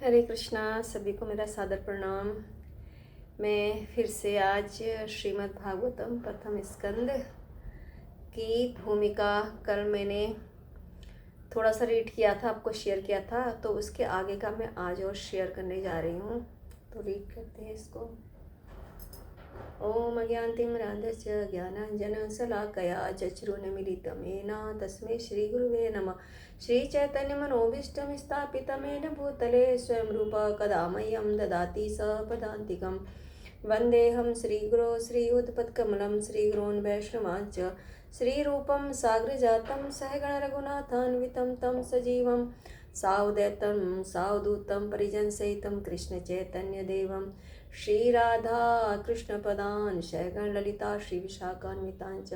हरे कृष्णा। सभी को मेरा सादर प्रणाम। मैं फिर से आज श्रीमद् भागवतम प्रथम स्कंद की भूमिका कल मैंने थोड़ा सा रीड किया था, आपको शेयर किया था, तो उसके आगे का मैं आज और शेयर करने जा रही हूँ। तो रीड करते हैं इसको। ओम अज्ञानतिमिरान्धस्य ज्ञानाञ्जनशलाकया चक्षुरुन्मीलितं येन तस्मै श्रीगुरुवे नमः। श्रीचैतन्यमनोभीष्टं स्थापितं येन भूतले स्वयं रूप कदा मह्यं ददाति सपदान्तिकं। वन्देऽहं श्रीगुरो श्रीयुतपत्कमलं श्रीगुरोन् वैष्णवांश्च श्रीरूपं साग्रजातं सहगणरघुनाथान्वितं तं सजीवं सावधूतं सावधूतं परिजनसहितं कृष्णचैतन्यदेवं श्री राधा कृष्ण पदान शैगण ललिता श्री विशाखान्वितांच।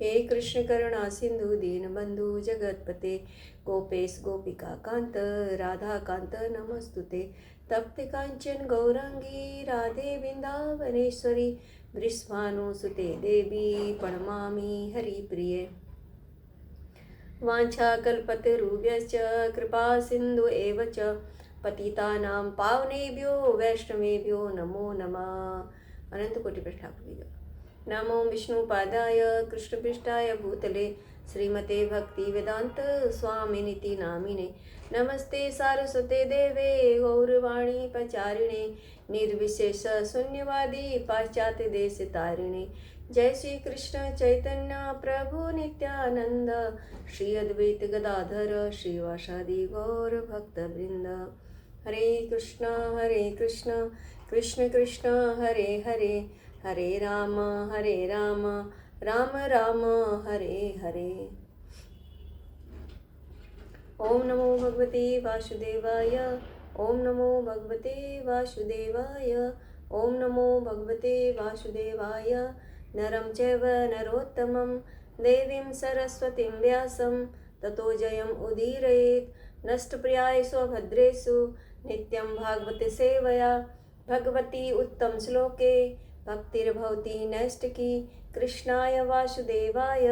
हे कृष्ण करुणा सिंधु दीन बंधु जगतपते गोपेश गोपिका कांत राधा कांत नमस्तुते। तप्त कांचन गौरांगी राधे वृंदावनेश्वरी वृषभानुसुते देवी प्रणमामि हरिप्रिये। वाञ्छाकल्पतरुभ्यश्च कृपा सिन्धु एव च पतितानां पावनेभ्यो वैष्णवेभ्यो नमो नमः। अनंत कोटि प्रष्ठापति नमो विष्णुपादाय कृष्णपृष्ठाय भूतले श्रीमते भक्ति वेदांत स्वामिनिति नामिने। नमस्ते सारस्वते देवे गौरवाणी प्रचारिणे निर्विशेष शून्यवादी पाश्चात्य देश तारिणे। जय श्री कृष्ण चैतन्य प्रभु नित्यानंद श्री अद्वैत गदाधर श्रीवासादि गौर भक्त वृंद। हरे कृष्ण कृष्ण कृष्ण हरे हरे हरे राम राम राम हरे हरे। ओम नमो भगवते वासुदेवाय। ओम नमो भगवते वासुदेवाय। ओम नमो भगवते वासुदेवाय। नरं चैव नरोत्तमं देवीं सरस्वतीं व्यासं ततो जयम् उदीरयेत्। नष्टप्रियाय स्वभद्रेषु नित्यं भागवत सेवया भगवती उत्तम श्लोके भक्तिर्भवति नैष्टिकी। कृष्णाय वासुदेवाय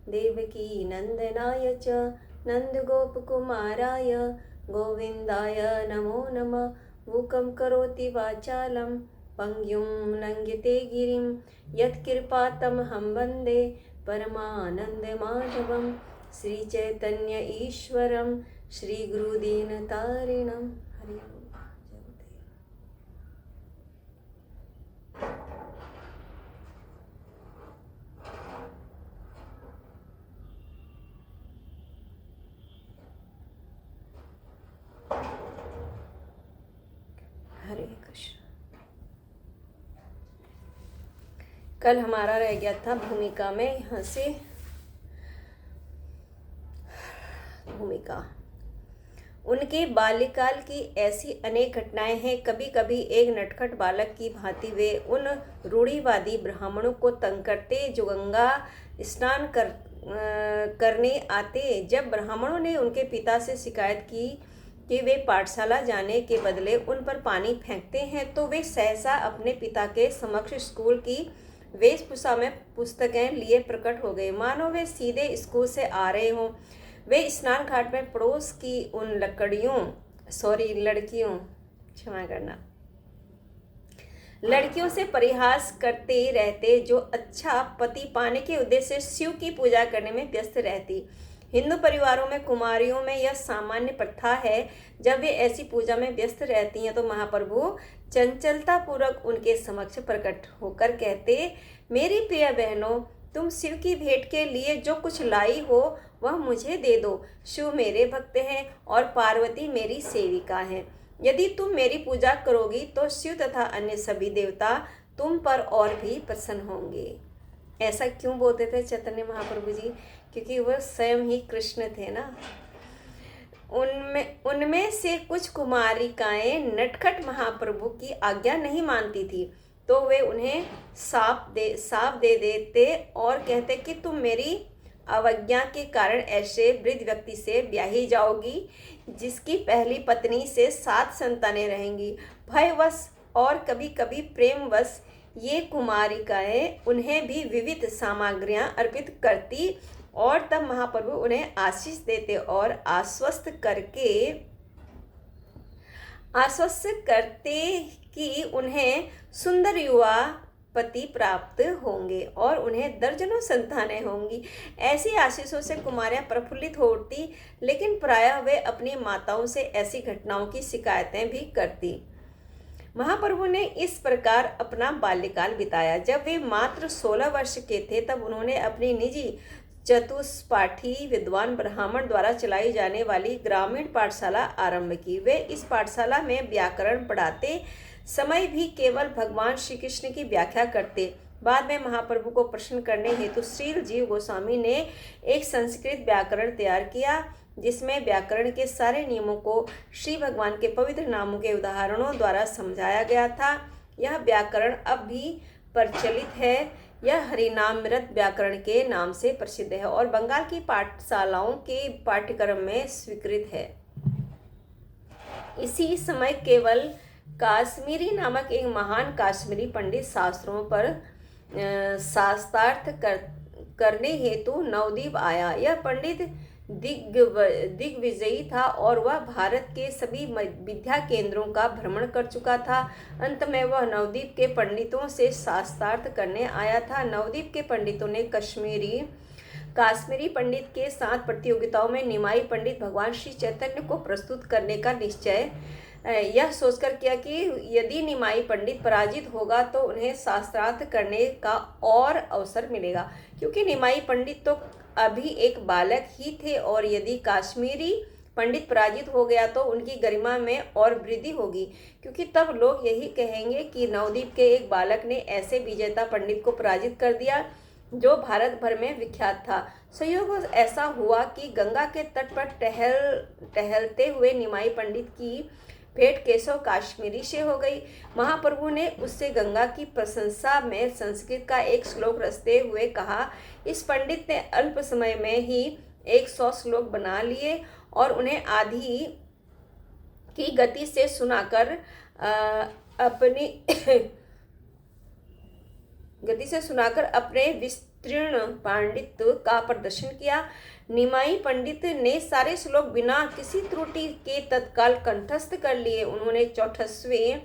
देवकी नंदनाय च नन्दगोपकुमाराय गोविन्दाय नमो नमः। मूकं करोति वाचालं पंगुं लङ्घयते गिरिं यत्कृपातमहं वन्दे परमानन्दमाधवं। श्रीचैतन्य ईश्वरं श्रीगुरुदीनतारिणं। हरि ओम। हरे कृष्ण। कल हमारा रह गया था भूमिका में, यहाँ से भूमिका उनके बाल्यकाल की ऐसी अनेक घटनाएं हैं। कभी कभी एक नटखट बालक की भांति वे उन रूढ़िवादी ब्राह्मणों को तंग करते जो गंगा स्नान करने आते। जब ब्राह्मणों ने उनके पिता से शिकायत की कि वे पाठशाला जाने के बदले उन पर पानी फेंकते हैं, तो वे सहसा अपने पिता के समक्ष स्कूल की वेशभूषा में पुस्तकें लिए प्रकट हो गए, मानो वे सीधे स्कूल से आ रहे हों। वे स्नान घाट में पड़ोस की उन लड़कियों से परिहास करते रहते जो अच्छा पति पाने के उद्देश्य से शिव की पूजा करने में व्यस्त रहती। हिंदू परिवारों में कुमारियों में यह सामान्य प्रथा है। जब वे ऐसी पूजा में व्यस्त रहती हैं तो महाप्रभु चंचलता पूर्वक उनके समक्ष प्रकट होकर कहते, मेरी प्रिय बहनों, तुम शिव की भेंट के लिए जो कुछ लाई हो वह मुझे दे दो। शिव मेरे भक्त हैं और पार्वती मेरी सेविका हैं। यदि तुम मेरी पूजा करोगी तो शिव तथा अन्य सभी देवता तुम पर और भी प्रसन्न होंगे। ऐसा क्यों बोलते थे चैतन्य महाप्रभु जी? क्योंकि वह स्वयं ही कृष्ण थे ना। उनमें से कुछ कुमारिकाएं नटखट महाप्रभु की आज्ञा नहीं मानती थी, तो वे उन्हें साफ दे देते और कहते कि तुम मेरी अवज्ञा के कारण ऐसे वृद्ध व्यक्ति से ब्याही जाओगी जिसकी पहली पत्नी से 7 संतानें रहेंगी। भयवश और कभी कभी प्रेमवश ये कुमारिकाएं उन्हें भी विविध सामग्रियां अर्पित करती और तब महाप्रभु उन्हें आशीष देते और आश्वस्त करके आश्वस्त करते कि उन्हें सुंदर युवा पति प्राप्त होंगे और उन्हें दर्जनों संतानें होंगी। ऐसी आशीषों से कुमारियां प्रफुल्लित हो उठती, लेकिन प्रायः वे अपनी माताओं से ऐसी घटनाओं की शिकायतें भी करती। महाप्रभु ने इस प्रकार अपना बाल्यकाल बिताया। जब वे मात्र 16 वर्ष के थे तब उन्होंने अपनी निजी चतुष्पाठी विद्वान ब्राह्मण द्वारा चलाई जाने वाली ग्रामीण पाठशाला आरंभ की। वे इस पाठशाला में व्याकरण पढ़ाते समय भी केवल भगवान श्री कृष्ण की व्याख्या करते। बाद में महाप्रभु को प्रसन्न करने हेतु श्रील जीव गोस्वामी ने एक संस्कृत व्याकरण तैयार किया, जिसमें व्याकरण के सारे नियमों को श्री भगवान के पवित्र नामों के उदाहरणों द्वारा समझाया गया था। यह व्याकरण अब भी प्रचलित है। यह हरिनामृत व्याकरण के नाम से प्रसिद्ध है और बंगाल की पाठशालाओं के पाठ्यक्रम में स्वीकृत है। इसी समय केवल काश्मीरी नामक एक महान काश्मीरी पंडित शास्त्रों पर शास्त्रार्थ करने हेतु नवद्वीप आया। यह पंडित दिग्विजयी था और वह भारत के सभी विद्या केंद्रों का भ्रमण कर चुका था। अंत में वह नवद्वीप के पंडितों से शास्त्रार्थ करने आया था। नवद्वीप के पंडितों ने काश्मीरी पंडित के साथ प्रतियोगिताओं में निमाई पंडित भगवान श्री चैतन्य को प्रस्तुत करने का निश्चय यह सोचकर किया कि यदि निमाई पंडित पराजित होगा तो उन्हें शास्त्रार्थ करने का और अवसर मिलेगा, क्योंकि निमाई पंडित तो अभी एक बालक ही थे और यदि काश्मीरी पंडित पराजित हो गया तो उनकी गरिमा में और वृद्धि होगी, क्योंकि तब लोग यही कहेंगे कि नवद्वीप के एक बालक ने ऐसे विजेता पंडित को पराजित कर दिया जो भारत भर में विख्यात था। संयोग ऐसा हुआ कि गंगा के तट पर टहलते हुए निमाई पंडित की भेंट केशव काश्मीरी से हो गई। महाप्रभु ने उससे गंगा की प्रशंसा में संस्कृत का एक श्लोक रचते हुए कहा। इस पंडित ने अल्प समय में ही 100 श्लोक बना लिए और उन्हें आधी की गति से सुनाकर अपने विस्तीर्ण पांडित्य का प्रदर्शन किया। निमाई पंडित ने सारे श्लोक बिना किसी त्रुटि के तत्काल कंठस्थ कर लिए। उन्होंने 64वें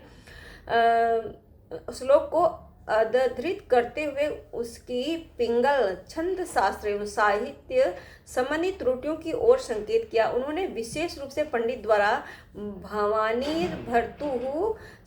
श्लोक को अधधृत करते हुए उसकी पिंगल छंद शास्त्र एवं साहित्य संबंधी त्रुटियों की ओर संकेत किया। उन्होंने विशेष रूप से पंडित द्वारा भवानीर्भर्तुः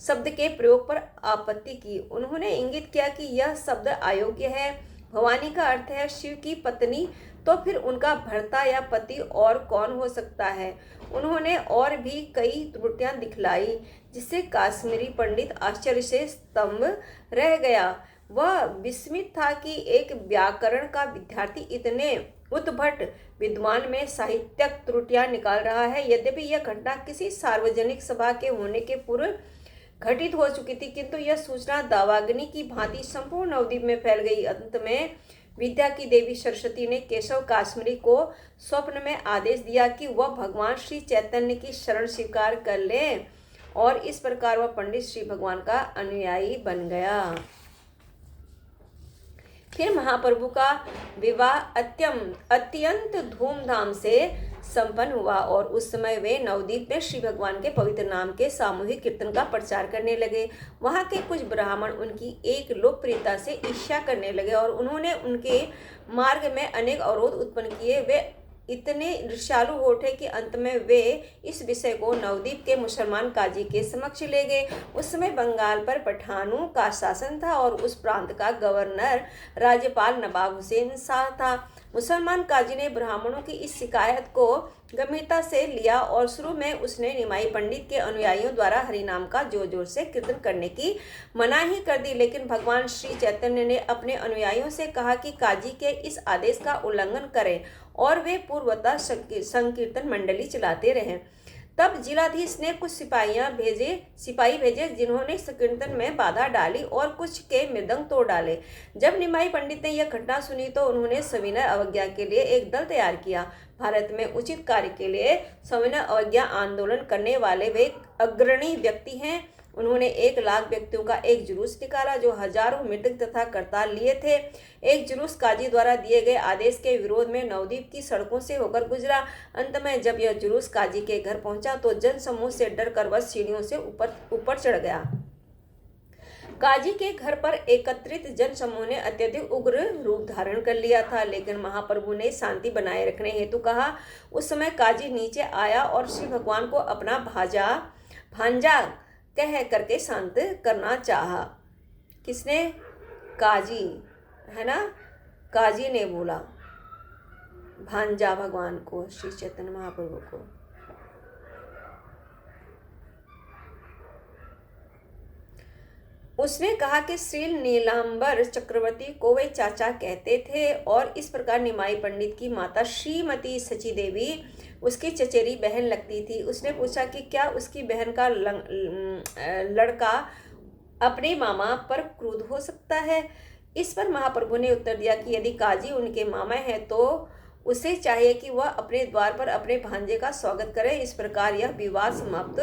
शब्द के प्रयोग पर आपत्ति की। उन्होंने इंगित किया कि यह शब्द अयोग्य है। भवानी का अर्थ है शिव की पत्नी, तो फिर उनका भर्ता या पति और कौन हो सकता है। उन्होंने और भी कई त्रुटियां दिखलाई, जिससे काश्मीरी पंडित आश्चर्य से स्तंभ रह गया। वह विस्मित था कि एक व्याकरण का विद्यार्थी इतने उद्भट विद्वान में साहित्यक त्रुटियां निकाल रहा है। यद्यपि यह घटना किसी सार्वजनिक सभा के होने के पूर्व घटित हो चुकी थी, किंतु यह सूचना दावाग्नि की भांति संपूर्ण नवद्वीप में फैल गई। अंत में विद्या की देवी सरस्वती ने केशव काश्मीरी को स्वप्न में आदेश दिया कि वह भगवान श्री चैतन्य की शरण स्वीकार कर ले, और इस प्रकार वह पंडित श्री भगवान का अनुयायी बन गया। फिर महाप्रभु का विवाह अत्यंत धूमधाम से संपन्न हुआ और उस समय वे नवद्वीप में श्री भगवान के पवित्र नाम के सामूहिक कीर्तन का प्रचार करने लगे। वहाँ के कुछ ब्राह्मण उनकी एक लोकप्रियता से ईर्ष्या करने लगे और उन्होंने उनके मार्ग में अनेक अवरोध उत्पन्न किए। वे इतने ईर्ष्यालु हो उठे कि अंत में वे इस विषय को नवद्वीप के मुसलमान काजी के समक्ष ले गए। उस समय बंगाल पर पठानों का शासन था और उस प्रांत का गवर्नर राज्यपाल नवाब हुसैन शाह था। मुसलमान काजी ने ब्राह्मणों की इस शिकायत को गंभीरता से लिया और शुरू में उसने निमाई पंडित के अनुयायियों द्वारा हरिनाम का जोर जोर से कीर्तन करने की मनाही कर दी। लेकिन भगवान श्री चैतन्य ने अपने अनुयायियों से कहा कि काजी के इस आदेश का उल्लंघन करें और वे पूर्वतः संकीर्तन मंडली चलाते रहें। तब जिलाधीश ने कुछ सिपाही भेजे जिन्होंने संकीर्तन में बाधा डाली और कुछ के मृदंग तोड़ डाले। जब निमाई पंडित ने यह घटना सुनी तो उन्होंने सविनय अवज्ञा के लिए एक दल तैयार किया। भारत में उचित कार्य के लिए सविनय अवज्ञा आंदोलन करने वाले वे अग्रणी व्यक्ति हैं। उन्होंने 1 लाख व्यक्तियों का एक जुलूस निकाला जो हजारों मृतक तथा करताल लिए थे। एक जुलूस काजी द्वारा दिए गए आदेश के विरोध में नवद्वीप की सड़कों से होकर गुजरा। अंत में जब यह जुलूस काजी के घर पहुंचा तो जनसमूह से डरकर वह सीढ़ियों से ऊपर चढ़ गया। काजी के घर पर एकत्रित जनसमूह ने अत्यधिक उग्र रूप धारण कर लिया था, लेकिन महाप्रभु ने शांति बनाए रखने हेतु कहा। उस समय काजी नीचे आया और श्री भगवान को अपना भांजा कह करके शांत करना चाहा। किसने? काजी, है ना? काजी ने बोला भांजा भगवान को, श्री चैतन्य महाप्रभु को। उसने कहा कि श्री नीलांबर चक्रवर्ती को वे चाचा कहते थे और इस प्रकार निमाई पंडित की माता श्रीमती सची देवी उसकी चचेरी बहन लगती थी। उसने पूछा कि क्या उसकी बहन का लड़का अपने मामा पर क्रुद्ध हो सकता है। इस पर महाप्रभु ने उत्तर दिया कि यदि काजी उनके मामा है तो उसे चाहिए कि वह अपने द्वार पर अपने भांजे का स्वागत करे। इस प्रकार यह विवाद समाप्त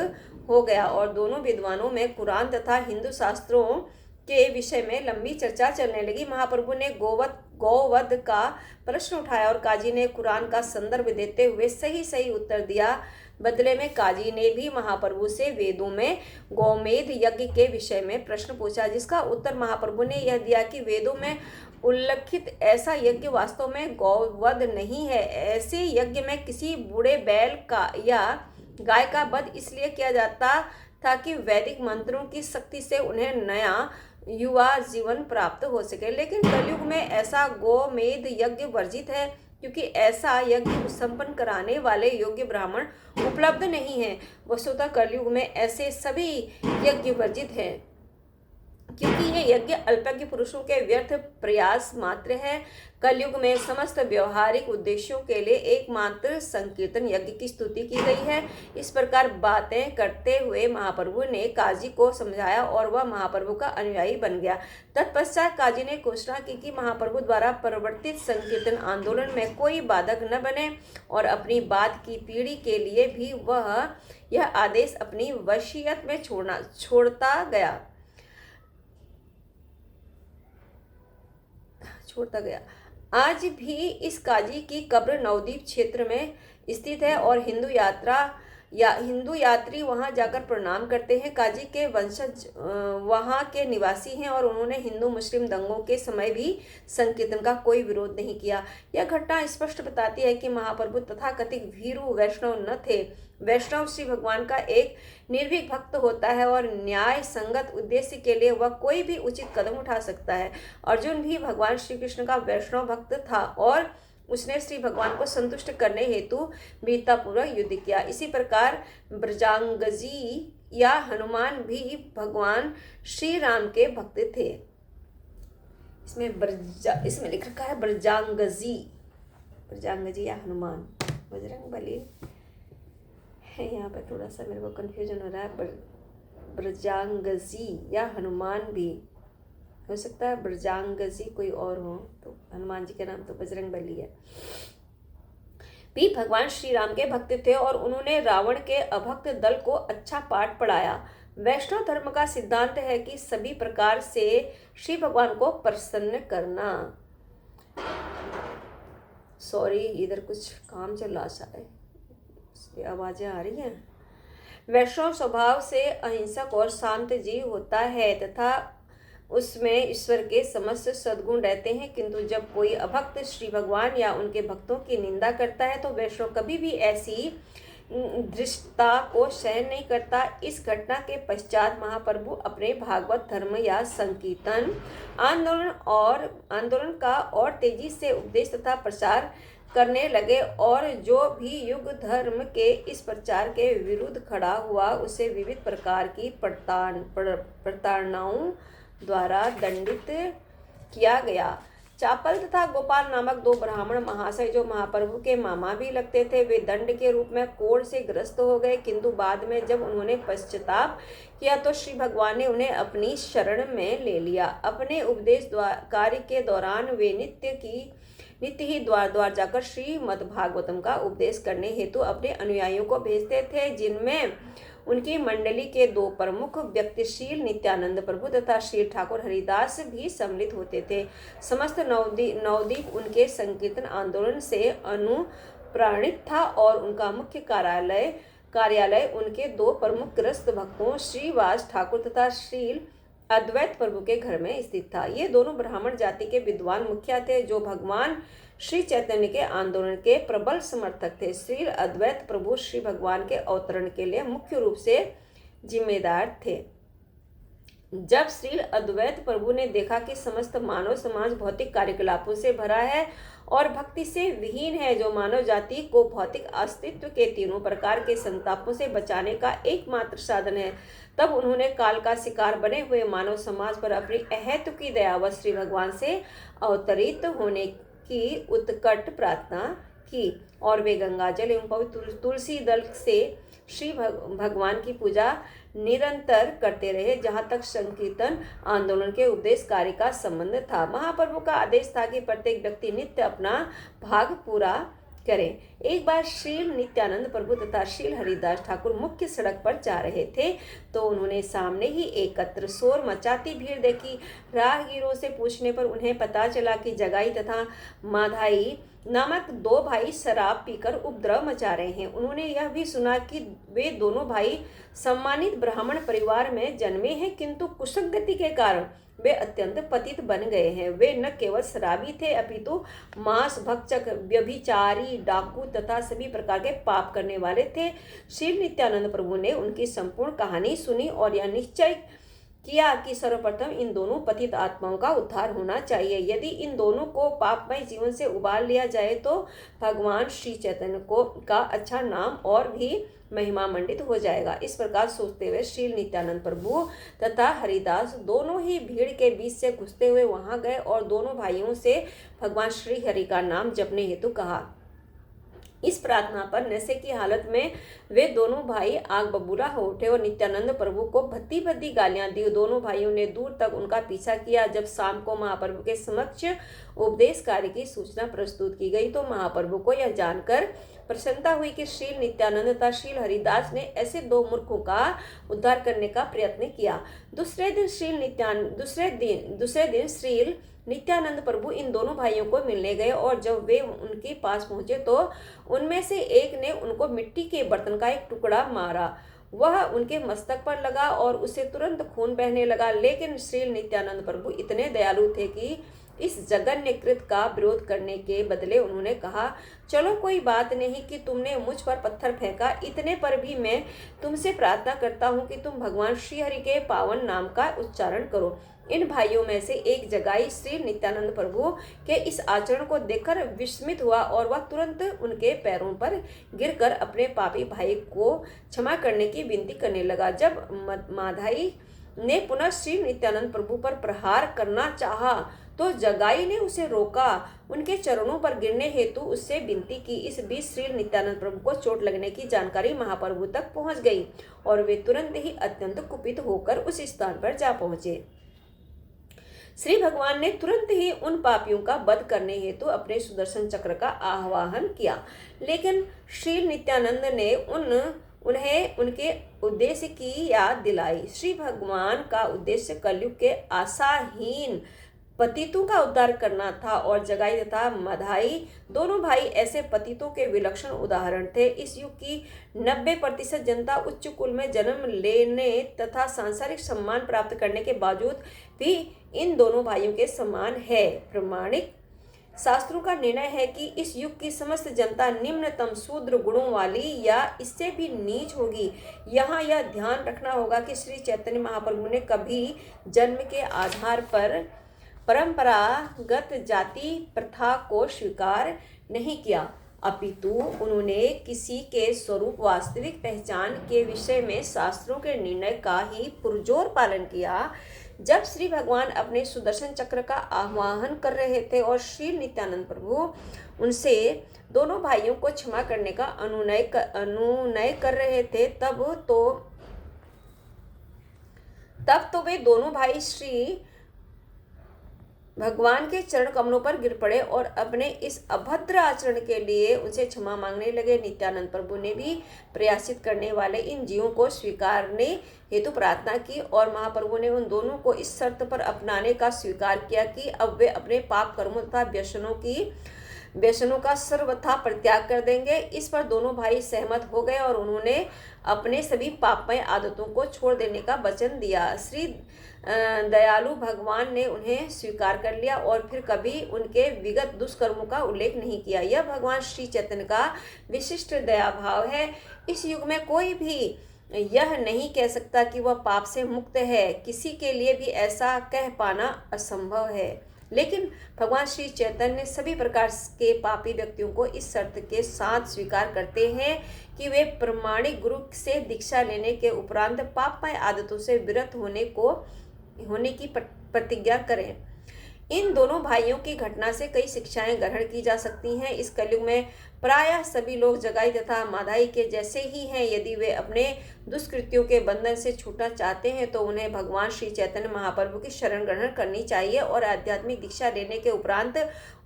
हो गया और दोनों विद्वानों में कुरान तथा हिंदू शास्त्रों के विषय में लंबी चर्चा चलने लगी। महाप्रभु ने गौवध का प्रश्न उठाया और काजी ने कुरान का संदर्भ देते हुए सही उत्तर दिया। बदले में काजी ने भी महाप्रभु से वेदों में गौमेध यज्ञ के विषय में प्रश्न पूछा, जिसका उत्तर महाप्रभु ने यह दिया कि वेदों में उल्लिखित ऐसा यज्ञ वास्तव में गौवध नहीं है। ऐसे यज्ञ में किसी बूढ़े बैल का या गाय का वध इसलिए किया जाता था कि वैदिक मंत्रों की शक्ति से उन्हें नया युवा जीवन प्राप्त हो सके, लेकिन कलयुग में ऐसा गोमेध यज्ञ वर्जित है क्योंकि ऐसा यज्ञ संपन्न कराने वाले योग्य ब्राह्मण उपलब्ध नहीं है। वस्तुतः कलयुग में ऐसे सभी यज्ञ वर्जित है क्योंकि ये यज्ञ अल्पज्ञ पुरुषों के व्यर्थ प्रयास मात्र है। कलयुग में समस्त व्यवहारिक उद्देश्यों के लिए एकमात्र संकीर्तन यज्ञ की स्तुति की गई है। इस प्रकार बातें करते हुए महाप्रभु ने काजी को समझाया और वह महाप्रभु का अनुयायी बन गया। तत्पश्चात काजी ने घोषणा की कि महाप्रभु द्वारा प्रवर्तित संकीर्तन आंदोलन में कोई बाधक न बने और अपनी बाद की पीढ़ी के लिए भी वह यह आदेश अपनी वसीयत में छोड़ता गया। आज भी इस काजी की कब्र नवद्वीप क्षेत्र में स्थित है और हिंदू यात्री वहां जाकर प्रणाम करते हैं। काजी के वंशज वहां के निवासी हैं और उन्होंने हिंदू मुस्लिम दंगों के समय भी संकीर्तन का कोई विरोध नहीं किया। यह घटना स्पष्ट बताती है कि महाप्रभु तथाकथित भीरू वैष्णव न थे। वैष्णव श्री भगवान का एक निर्भीक भक्त होता है और न्याय संगत उद्देश्य के लिए वह कोई भी उचित कदम उठा सकता है। अर्जुन भी भगवान श्री कृष्ण का वैष्णव भक्त था और उसने श्री भगवान को संतुष्ट करने हेतु वीरतापूर्वक युद्ध किया। इसी प्रकार ब्रजांगजी या हनुमान भी भगवान श्री राम के भक्त थे। इसमें लिख रखा है ब्रजांगजी या हनुमान। बजरंगबली है यहाँ पे, थोड़ा सा मेरे को कंफ्यूजन हो रहा है। ब्रजांगजी या हनुमान भी हो सकता है, ब्रजांगजी कोई और हो, तो हनुमान जी के नाम तो बजरंगबली है। भी भगवान श्री राम के भक्त थे और उन्होंने रावण के अभक्त दल को अच्छा पाठ पढ़ाया। वैष्णव धर्म का सिद्धांत है कि सभी प्रकार से श्री भगवान को प्रसन्न करना। सॉरी, इधर कुछ काम चल रहा है, आवाजें आ रही हैं। वैष्णव स्वभाव से अहिंसक और शांत जीव होता है तथा उसमें ईश्वर के समस्त सद्गुण रहते हैं, किंतु जब कोई अभक्त श्री भगवान या उनके भक्तों की निंदा करता है तो वैष्णव कभी भी ऐसी दृष्टता को सहन नहीं करता। इस घटना के पश्चात महाप्रभु अपने भागवत धर्म या संकीर्तन आंदोलन का और तेजी से उपदेश तथा प्रचार करने लगे और जो भी युग धर्म के इस प्रचार के विरुद्ध खड़ा हुआ उसे विविध प्रकार की प्रताड़नाओं द्वारा दंडित किया गया। चापल तथा गोपाल नामक 2 ब्राह्मण महाशय जो महाप्रभु के मामा भी लगते थे, वे दंड के रूप में कोढ़ से ग्रस्त हो गए, किंतु बाद में जब उन्होंने पश्चाताप किया तो श्री भगवान ने उन्हें अपनी शरण में ले लिया। अपने उपदेश कार्य के दौरान वे नित्य ही द्वार जाकर श्रीमद् भागवतम का उपदेश करने हेतु अपने अनुयायियों को भेजते थे, जिनमें उनकी मंडली के दो प्रमुख व्यक्ति श्रील नित्यानंद प्रभु तथा श्री ठाकुर हरिदास भी सम्मिलित होते थे। समस्त नवद्वीप उनके संकीर्तन आंदोलन से अनुप्राणित था और उनका मुख्य कार्यालय उनके दो प्रमुख ग्रस्त भक्तों श्रीवास ठाकुर तथा श्रील अद्वैत प्रभु के घर में स्थित था। ये दोनों ब्राह्मण जाति के विद्वान मुखिया थे जो भगवान श्री चैतन्य के आंदोलन के प्रबल समर्थक थे। श्री अद्वैत प्रभु श्री भगवान के अवतरण के लिए मुख्य रूप से जिम्मेदार थे। जब श्री अद्वैत प्रभु ने देखा कि समस्त मानव समाज भौतिक कार्यकलापों से भरा है और भक्ति से विहीन है, जो मानव जाति को भौतिक अस्तित्व के तीनों प्रकार के संतापों से बचाने का एकमात्र साधन है, तब उन्होंने काल का शिकार बने हुए मानव समाज पर अपनी अहेतु की दयावश श्री भगवान से अवतरित होने की उत्कट प्रार्थना की और वे गंगा जल एवं पवित्र तुलसी दल से श्री भगवान की पूजा निरंतर करते रहे जहाँ तक संकीर्तन आंदोलन के उपदेश कार्य का संबंध था। महाप्रभु का आदेश था कि प्रत्येक व्यक्ति नित्य अपना भाग पूरा करें। एक बार श्री नित्यानंद प्रभु तथा श्री हरिदास ठाकुर मुख्य सड़क पर जा रहे थे तो उन्होंने सामने ही एकत्र शोर मचाती भीड़ देखी। राहगीरों से पूछने पर उन्हें पता चला कि जगाई तथा माधाई नामक दो भाई शराब पीकर उपद्रव मचा रहे हैं। उन्होंने यह भी सुना कि वे दोनों भाई सम्मानित ब्राह्मण परिवार में जन्मे हैं, किंतु कुसंगति के कारण वे अत्यंत पतित बन गए हैं। वे न केवल शराबी थे अपितु मांस भक्षक, व्यभिचारी, डाकू तथा सभी प्रकार के पाप करने वाले थे। श्री नित्यानंद प्रभु ने उनकी संपूर्ण कहानी सुनी और यह निश्चय किया कि सर्वप्रथम इन दोनों पतित आत्माओं का उद्धार होना चाहिए। यदि इन दोनों को पापमय जीवन से उबार लिया जाए तो भगवान श्री चैतन्य का अच्छा नाम और भी महिमा मंडित हो जाएगा। इस प्रकार सोचते हुए श्री नित्यानंद प्रभु तथा हरिदास दोनों ही भीड़ के बीच से घुसते हुए वहां गए और दोनों भाइयों से भगवान श्री हरि का नाम जपने हेतु कहा। इस प्रार्थना पर नशे की हालत में वे दोनों भाई आग बबूला हो उठे और नित्यानंद प्रभु को भद्दी भद्दी गालियां दी। दोनों भाइयों ने दूर तक उनका पीछा किया। जब शाम को महाप्रभु के समक्ष उपदेश कार्य की सूचना प्रस्तुत की गई तो महाप्रभु को यह जानकर प्रसन्नता हुई कि श्री नित्यानंद तथा श्री हरिदास ने ऐसे दो मूर्खों का उद्धार करने का प्रयत्न किया। दूसरे दिन श्री नित्यानंद प्रभु इन दोनों भाइयों को मिलने गए और जब वे उनके पास पहुंचे तो उनमें से एक ने उनको मिट्टी के बर्तन का एक टुकड़ा मारा। वह उनके मस्तक पर लगा और उसे तुरंत खून बहने लगा, लेकिन श्री नित्यानंद प्रभु इतने दयालु थे कि इस जघन्य कृत्य का विरोध करने के बदले उन्होंने कहा, चलो कोई बात नहीं कि तुमने मुझ पर पत्थर फेंका, इतने पर भी मैं तुमसे प्रार्थना करता हूँ कि तुम भगवान श्री हरि के पावन नाम का उच्चारण करो। इन भाइयों में से एक जगाई श्री नित्यानंद प्रभु के इस आचरण को देखकर विस्मित हुआ और वह तुरंत उनके पैरों पर गिरकर अपने पापी भाई को क्षमा करने की विनती करने लगा। जब माधाई ने पुनः श्री नित्यानंद प्रभु पर प्रहार करना चाहा तो जगाई ने उसे रोका। उनके चरणों पर गिरने हेतु उससे विनती की। इस बीच श्री नित्यानंद प्रभु को चोट लगने की जानकारी महाप्रभु तक पहुंच गई और वे तुरंत ही अत्यंत कुपित होकर उस स्थान पर जा पहुंचे। श्री भगवान ने तुरंत ही उन पापियों का वध करने हेतु अपने सुदर्शन चक्र का आह्वान किया, लेकिन श्री नित्यानंद ने उन्हें उनके उद्देश्य की याद दिलाई। श्री भगवान का उद्देश्य कलयुग के आशाहीन पतितों का उद्धार करना था और जगाई तथा मधाई दोनों भाई ऐसे पतितों के विलक्षण उदाहरण थे। इस युग की 90% जनता उच्च कुल में जन्म लेने तथा सांसारिक सम्मान प्राप्त करने के बावजूद भी इन दोनों भाइयों के समान है। प्रमाणिक शास्त्रों का निर्णय है कि इस युग की समस्त जनता निम्नतम शूद्र गुणों वाली या इससे भी नीच होगी। यहाँ यह ध्यान रखना होगा कि श्री चैतन्य महाप्रभु ने कभी जन्म के आधार पर परंपरागत जाति प्रथा को स्वीकार नहीं किया, अपितु उन्होंने किसी के स्वरूप वास्तविक पहचान के विषय में शास्त्रों के निर्णय का ही पुरजोर पालन किया। जब श्री भगवान अपने सुदर्शन चक्र का आह्वान कर रहे थे और श्री नित्यानंद प्रभु उनसे दोनों भाइयों को क्षमा करने का अनुनय कर रहे थे, तब तो वे दोनों भाई श्री भगवान के चरण कमलों पर गिर पड़े और अपने इस अभद्र आचरण के लिए उनसे क्षमा मांगने लगे। नित्यानंद प्रभु ने भी प्रयासित करने वाले इन जीवों को स्वीकारने हेतु प्रार्थना की और महाप्रभु ने उन दोनों को इस शर्त पर अपनाने का स्वीकार किया कि अब वे अपने पाप कर्मों तथा व्यसनों का सर्वथा परित्याग कर देंगे। इस पर दोनों भाई सहमत हो गए और उन्होंने अपने सभी पापमय आदतों को छोड़ देने का वचन दिया। श्री दयालु भगवान ने उन्हें स्वीकार कर लिया और फिर कभी उनके विगत दुष्कर्मों का उल्लेख नहीं किया। यह भगवान श्री चैतन्य का विशिष्ट दया भाव है। इस युग में कोई भी यह नहीं कह सकता कि वह पाप से मुक्त है। किसी के लिए भी ऐसा कह पाना असंभव है। लेकिन भगवान श्री चैतन्य सभी प्रकार के पापी व्यक्तियों को इस शर्त के साथ स्वीकार करते हैं कि वे प्रामाणिक गुरु से दीक्षा लेने के उपरांत पापमय आदतों से विरत होने की प्रतिज्ञा करें। इन दोनों भाइयों की घटना से कई शिक्षाएं ग्रहण की जा सकती हैं। इस कलयुग में प्रायः सभी लोग जगाई तथा माधाई के जैसे ही हैं। यदि वे अपने दुष्कृत्यों के बंधन से छूटना चाहते हैं तो उन्हें भगवान श्री चैतन्य महाप्रभु की शरण ग्रहण करनी चाहिए और आध्यात्मिक दीक्षा लेने के उपरांत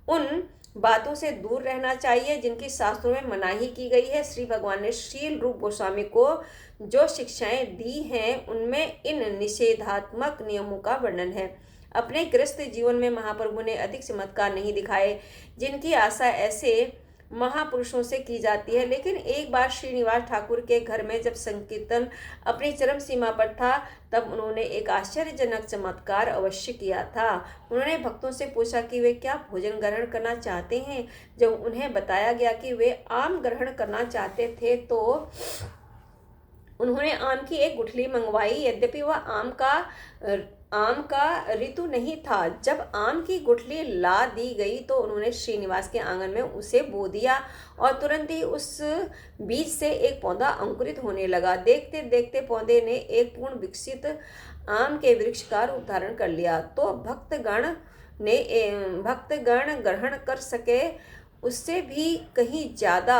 उन बातों से दूर रहना चाहिए जिनकी शास्त्रों में मनाही की गई है। श्री भगवान ने श्रील रूप गोस्वामी को जो शिक्षाएं दी हैं उनमें इन निषेधात्मक नियमों का वर्णन है। अपने गृहस्थ जीवन में महाप्रभु ने अधिक चमत्कार नहीं दिखाए जिनकी आशा ऐसे महापुरुषों से की जाती है। लेकिन एक बार श्रीनिवास ठाकुर के घर में जब संकीर्तन अपनी चरम सीमा पर था तब उन्होंने एक आश्चर्यजनक चमत्कार अवश्य किया था। उन्होंने भक्तों से पूछा कि वे क्या भोजन ग्रहण करना चाहते हैं। जब उन्हें बताया गया कि वे आम ग्रहण करना चाहते थे तो उन्होंने आम की एक गुठली मंगवाई। यद्यपि वह आम का ऋतु नहीं था। जब आम की गुठली ला दी गई तो उन्होंने श्रीनिवास के आंगन में उसे बो दिया और तुरंत ही उस बीज से एक पौधा अंकुरित होने लगा। देखते देखते पौधे ने एक पूर्ण विकसित आम के वृक्ष का रूप धारण कर लिया। तो भक्तगण ग्रहण कर सके उससे भी कहीं ज़्यादा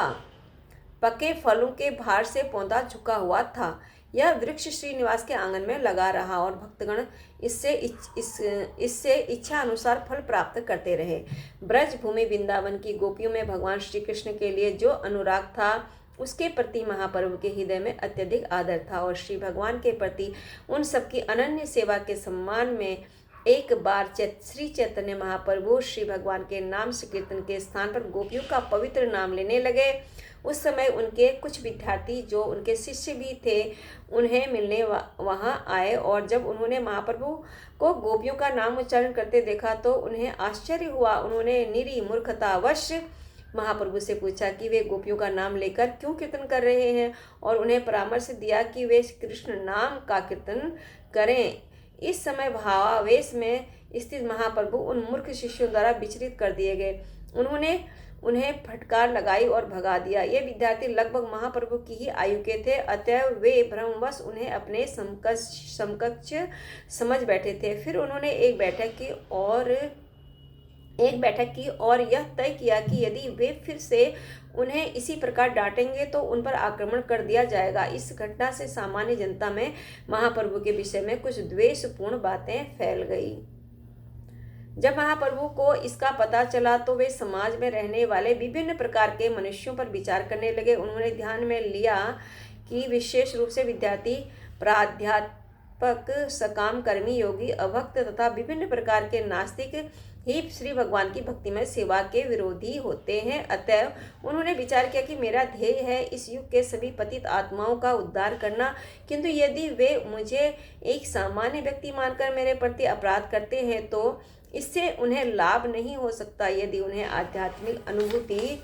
पके फलों के भार से पौधा झुका हुआ था। यह वृक्ष श्रीनिवास के आंगन में लगा रहा और भक्तगण इससे इच्छा अनुसार फल प्राप्त करते रहे। ब्रज भूमि वृंदावन की गोपियों में भगवान श्री कृष्ण के लिए जो अनुराग था उसके प्रति महाप्रभु के हृदय में अत्यधिक आदर था और श्री भगवान के प्रति उन सबकी अनन्य सेवा के सम्मान में एक बार श्री चैतन्य महाप्रभु श्री भगवान के नाम संकीर्तन के स्थान पर गोपियों का पवित्र नाम लेने लगे। उस समय उनके कुछ विद्यार्थी जो उनके शिष्य भी थे उन्हें मिलने वहां आए और जब उन्होंने महाप्रभु को गोपियों का नाम उच्चारण करते देखा तो उन्हें आश्चर्य हुआ। उन्होंने निरी मूर्खतावश महाप्रभु से पूछा कि वे गोपियों का नाम लेकर क्यों कीर्तन कर रहे हैं और उन्हें परामर्श दिया कि वे कृष्ण नाम का कीर्तन करें। इस समय भावावेश में स्थित महाप्रभु उन मूर्ख शिष्यों द्वारा विचलित कर दिए गए। उन्होंने उन्हें फटकार लगाई और भगा दिया। ये विद्यार्थी लगभग महाप्रभु की ही आयु के थे, अतः वे भ्रमवश उन्हें अपने समकक्ष समझ बैठे थे। फिर उन्होंने एक बैठक की और यह तय किया कि यदि वे फिर से उन्हें इसी प्रकार डांटेंगे तो उन पर आक्रमण कर दिया जाएगा। इस घटना से सामान्य जनता में महाप्रभु के विषय में कुछ द्वेषपूर्ण बातें फैल गई। जब महाप्रभु को इसका पता चला तो वे समाज में रहने वाले विभिन्न प्रकार के मनुष्यों पर विचार करने लगे। उन्होंने ध्यान में लिया कि विशेष रूप से विद्यार्थी, प्राध्यापक, सकाम कर्मी, योगी, अभक्त तथा विभिन्न प्रकार के नास्तिक ही श्री भगवान की भक्तिमय सेवा के विरोधी होते हैं। अतः उन्होंने विचार किया कि मेरा ध्येय है इस युग के सभी पतित आत्माओं का उद्धार करना, किंतु यदि वे मुझे एक सामान्य व्यक्ति मानकर मेरे प्रति अपराध करते हैं तो इससे उन्हें लाभ नहीं हो सकता। यदि उन्हें आध्यात्मिक अनुभूति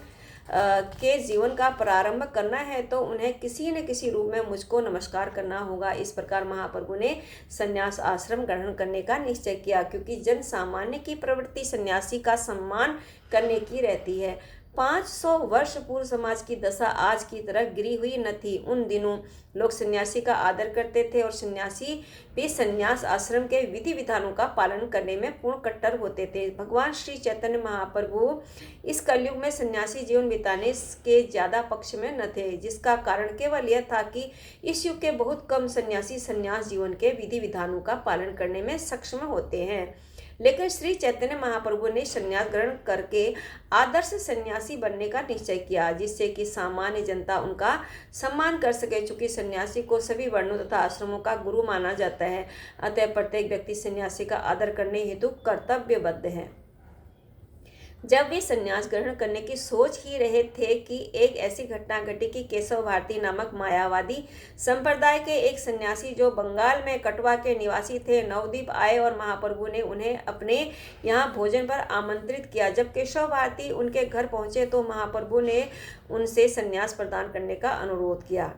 के जीवन का प्रारंभ करना है तो उन्हें किसी न किसी रूप में मुझको नमस्कार करना होगा। इस प्रकार महाप्रभु ने संन्यास आश्रम ग्रहण करने का निश्चय किया, क्योंकि जन सामान्य की प्रवृत्ति सन्यासी का सम्मान करने की रहती है। 500 वर्ष पूर्व समाज की दशा आज की तरह गिरी हुई न थी। उन दिनों लोग सन्यासी का आदर करते थे और सन्यासी भी संन्यास आश्रम के विधि विधानों का पालन करने में पूर्ण कट्टर होते थे। भगवान श्री चैतन्य महाप्रभु इस कलयुग में सन्यासी जीवन बिताने के ज़्यादा पक्ष में न थे, जिसका कारण केवल यह था कि इस युग के बहुत कम सन्यासी संन्यास जीवन के विधि विधानों का पालन करने में सक्षम होते हैं। लेकिन श्री चैतन्य महाप्रभु ने संन्यास ग्रहण करके आदर्श सन्यासी बनने का निश्चय किया, जिससे कि सामान्य जनता उनका सम्मान कर सके। चूंकि सन्यासी को सभी वर्णों तथा आश्रमों का गुरु माना जाता है, अतः प्रत्येक व्यक्ति सन्यासी का आदर करने हेतु कर्तव्यबद्ध है। जब वे संन्यास ग्रहण करने की सोच ही रहे थे कि एक ऐसी घटना घटी कि केशव भारती नामक मायावादी संप्रदाय के एक सन्यासी जो बंगाल में कटवा के निवासी थे नवद्वीप आए और महाप्रभु ने उन्हें अपने यहाँ भोजन पर आमंत्रित किया। जब केशव भारती उनके घर पहुँचे तो महाप्रभु ने उनसे संन्यास प्रदान करने का अनुरोध किया।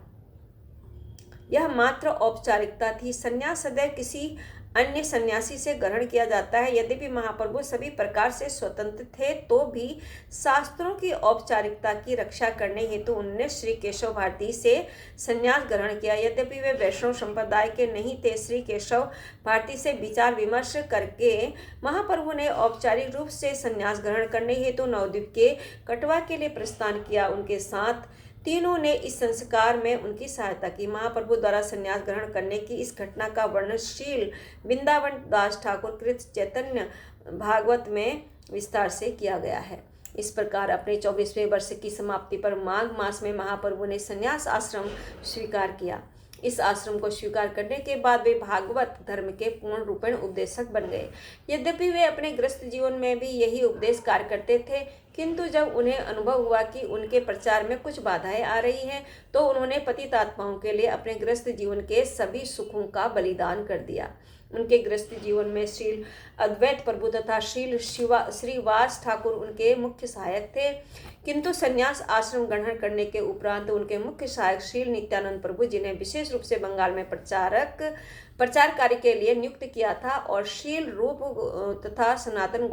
यह मात्र औपचारिकता थी। संन्यास सदैव किसी अन्य सन्यासी से ग्रहण किया जाता है। यद्यपि महाप्रभु सभी प्रकार से स्वतंत्र थे तो भी शास्त्रों की औपचारिकता की रक्षा करने हेतु उन्होंने श्री केशव भारती से संन्यास ग्रहण किया। यद्यपि वे वैष्णव संप्रदाय के नहीं थे, श्री केशव भारती से विचार विमर्श करके महाप्रभु ने औपचारिक रूप से संन्यास ग्रहण करने हेतु नवद्वीप के कटवा के लिए प्रस्थान किया। उनके साथ तीनों ने इस संस्कार में उनकी सहायता की। महाप्रभु द्वारा संन्यास ग्रहण करने की इस घटना का वर्णन श्रील वृंदावन दास ठाकुर कृत चैतन्य भागवत में विस्तार से किया गया है। इस प्रकार अपने 24वें वर्ष की समाप्ति पर माघ मास में महाप्रभु ने संन्यास आश्रम स्वीकार किया। इस आश्रम को स्वीकार करने के बाद वे भागवत धर्म के पूर्ण रूपेण उपदेशक बन गए। यद्यपि वे अपने गृहस्थ जीवन में भी यही उपदेश कार्य करते थे, किंतु जब उन्हें अनुभव हुआ कि उनके प्रचार में कुछ बाधाएं आ रही हैं तो उन्होंने पतित आत्माओं के लिए अपने गृहस्थ जीवन के सभी सुखों का बलिदान कर दिया। उनके गृहस्थ जीवन में श्रील अद्वैत प्रभु तथा श्रीवास ठाकुर उनके मुख्य सहायक थे, किंतु संन्यास आश्रम ग्रहण करने के उपरांत उनके मुख्य सहायक श्रील नित्यानंद प्रभु, जिन्हें विशेष रूप से बंगाल में प्रचार कार्य के लिए नियुक्त किया था, और श्रील रूप तथा सनातन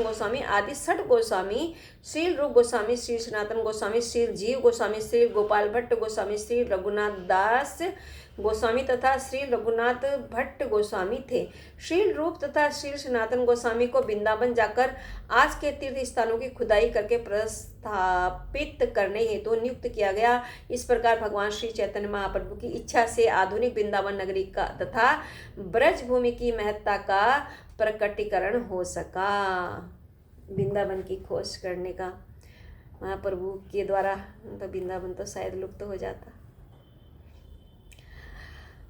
गोस्वामी आदि 6 गोस्वामी, श्रील रूप गोस्वामी, श्री सनातन गोस्वामी, श्री जीव गोस्वामी, श्री गोपाल भट्ट गोस्वामी, श्री रघुनाथ दास गोस्वामी तथा श्री रघुनाथ भट्ट गोस्वामी थे। श्रील रूप तथा श्री सनातन गोस्वामी को वृंदावन जाकर आज के तीर्थ स्थानों की खुदाई करके प्रस्थापित करने हेतु नियुक्त किया गया। इस प्रकार भगवान श्री चैतन्य महाप्रभु की इच्छा से आधुनिक वृंदावन नगरी का तथा ब्रज भूमि की महत्ता का प्रकटीकरण हो सका। वृंदावन की खोज करने का महाप्रभु के द्वारा तो वृंदावन तो शायद लुप्त हो जाता।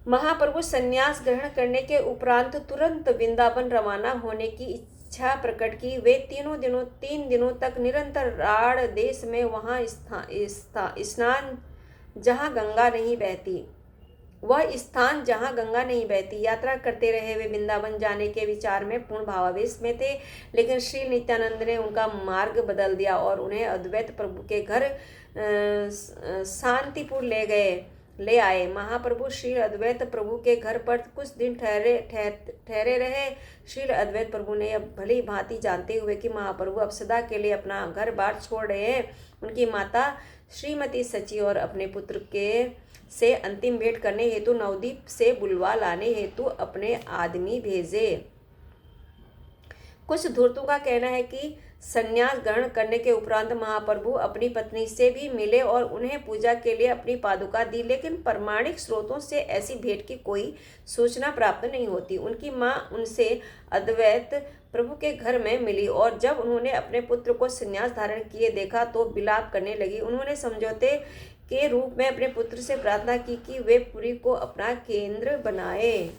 महाप्रभु संन्यास ग्रहण करने के उपरांत तुरंत वृंदावन रवाना होने की इच्छा प्रकट की। वे 3 दिनों तक निरंतर राढ़ देश में वहाँ स्नान जहाँ गंगा नहीं बहती यात्रा करते रहे। वे वृंदावन जाने के विचार में पूर्ण भावावेश में थे, लेकिन श्री नित्यानंद ने उनका मार्ग बदल दिया और उन्हें अद्वैत प्रभु के घर शांतिपुर ले आए। महाप्रभु श्री अद्वैत प्रभु के घर पर कुछ दिन ठहरे रहे। श्री अद्वैत प्रभु ने अब भली भांति जानते हुए कि महाप्रभु अब सदा के लिए अपना घर बार छोड़ रहे हैं, उनकी माता श्रीमती सची और अपने पुत्र से अंतिम भेंट करने हेतु नवद्वीप से बुलवा लाने हेतु अपने आदमी भेजे। कुछ धूर्तों का कहना है कि संन्यास ग्रहण करने के उपरांत महाप्रभु अपनी पत्नी से भी मिले और उन्हें पूजा के लिए अपनी पादुका दी, लेकिन प्रमाणिक स्रोतों से ऐसी भेंट की कोई सूचना प्राप्त नहीं होती। उनकी मां उनसे अद्वैत प्रभु के घर में मिली और जब उन्होंने अपने पुत्र को संन्यास धारण किए देखा तो विलाप करने लगी। उन्होंने समझौते के रूप में अपने पुत्र से प्रार्थना की कि वे पुरी को अपना केंद्र बनाए,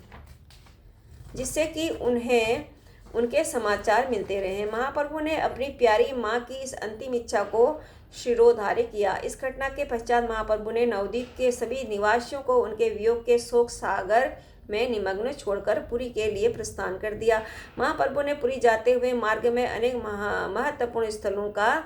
जिससे कि उन्हें उनके समाचार मिलते रहे। महाप्रभु ने अपनी प्यारी माँ की इस अंतिम इच्छा को शिरोधार्य किया। इस घटना के पश्चात महाप्रभु ने नवद्वीप के सभी निवासियों को उनके वियोग के शोक सागर में निमग्न छोड़कर पुरी के लिए प्रस्थान कर दिया। महाप्रभु ने पुरी जाते हुए मार्ग में अनेक महत्वपूर्ण स्थलों का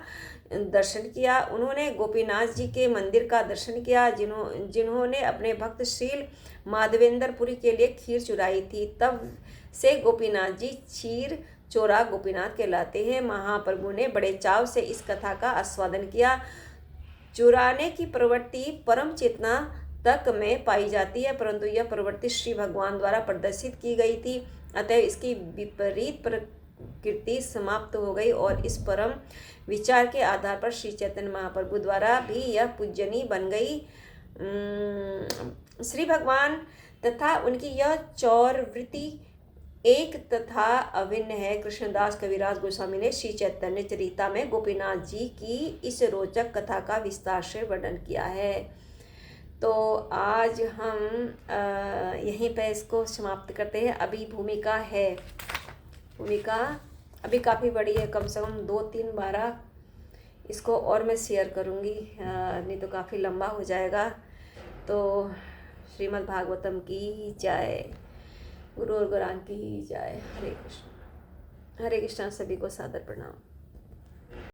दर्शन किया। उन्होंने गोपीनाथ जी के मंदिर का दर्शन किया, जिन्होंने अपने भक्त श्रील माधवेंद्र पुरी के लिए खीर चुराई थी। तब से गोपीनाथ जी क्षीर चोरा गोपीनाथ कहलाते हैं। महाप्रभु ने बड़े चाव से इस कथा का आस्वादन किया। चुराने की प्रवृत्ति परम चेतना तक में पाई जाती है, परंतु यह प्रवृत्ति श्री भगवान द्वारा प्रदर्शित की गई थी, अतः इसकी विपरीत प्रकृति समाप्त हो गई और इस परम विचार के आधार पर श्री चैतन्य महाप्रभु द्वारा भी यह पूजनीय बन गई। श्री भगवान तथा उनकी यह चौर वृत्ति एक तथा अभिन्न है। कृष्णदास कविराज गोस्वामी ने श्री चैतन्य चरिता में गोपीनाथ जी की इस रोचक कथा का विस्तार से वर्णन किया है। तो आज हम यहीं पे इसको समाप्त करते हैं। अभी भूमिका है, भूमिका अभी काफ़ी बड़ी है, कम से कम 2-3 बार इसको और मैं शेयर करूँगी, नहीं तो काफ़ी लंबा हो जाएगा। तो श्रीमद् भागवतम की जय, गुरु और गुरान की जय। हरे कृष्ण, हरे कृष्ण। सभी को सादर प्रणाम।